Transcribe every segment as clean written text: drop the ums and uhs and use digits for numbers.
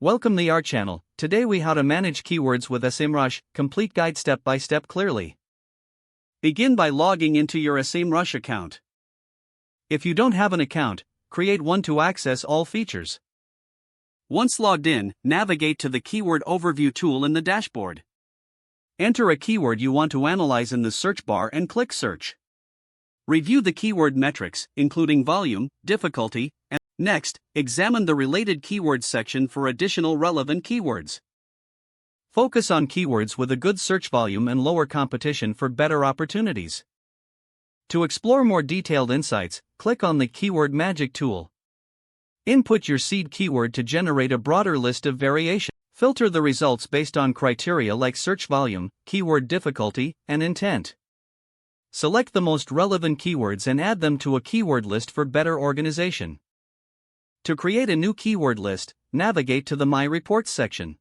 Welcome to our channel. Today we how to manage keywords with SEMrush, complete guide step by step clearly. Begin by logging into your SEMrush account. If you don't have an account, create one to access all features. Once logged in, navigate to the keyword overview tool in the dashboard. Enter a keyword you want to analyze in the search bar and click search. Review the keyword metrics, including volume, difficulty, and next, examine the related keywords section for additional relevant keywords. Focus on keywords with a good search volume and lower competition for better opportunities. To explore more detailed insights, click on the Keyword Magic tool. Input your seed keyword to generate a broader list of variations. Filter the results based on criteria like search volume, keyword difficulty, and intent. Select the most relevant keywords and add them to a keyword list for better organization. To create a new keyword list, navigate to the My Reports section.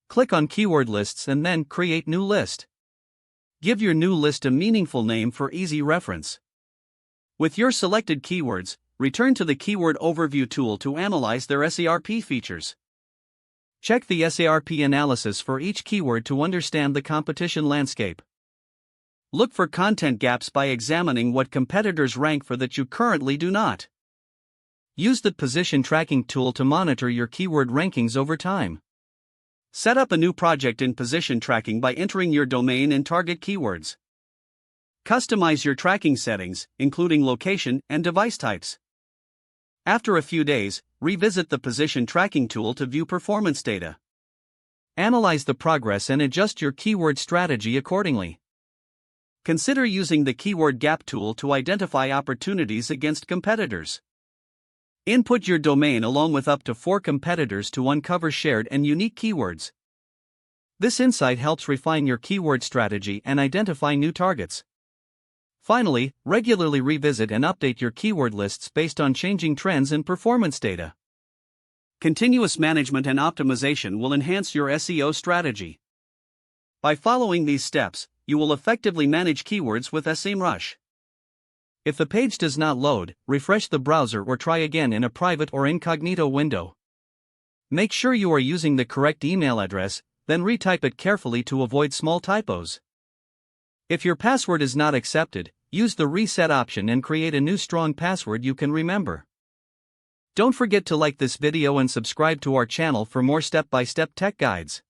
Click on Keyword Lists and then Create New List. Give your new list a meaningful name for easy reference. With your selected keywords, return to the Keyword Overview tool to analyze their SERP features. Check the SERP analysis for each keyword to understand the competition landscape. Look for content gaps by examining what competitors rank for that you currently do not. Use the position tracking tool to monitor your keyword rankings over time. Set up a new project in position tracking by entering your domain and target keywords. Customize your tracking settings, including location and device types. After a few days, revisit the position tracking tool to view performance data. Analyze the progress and adjust your keyword strategy accordingly. Consider using the Keyword Gap tool to identify opportunities against competitors. Input your domain along with up to 4 competitors to uncover shared and unique keywords. This insight helps refine your keyword strategy and identify new targets. Finally, regularly revisit and update your keyword lists based on changing trends and performance data. Continuous management and optimization will enhance your SEO strategy. By following these steps, you will effectively manage keywords with SEMrush. If the page does not load, refresh the browser or try again in a private or incognito window. Make sure you are using the correct email address, then retype it carefully to avoid small typos. If your password is not accepted, use the reset option and create a new strong password you can remember. Don't forget to like this video and subscribe to our channel for more step-by-step tech guides.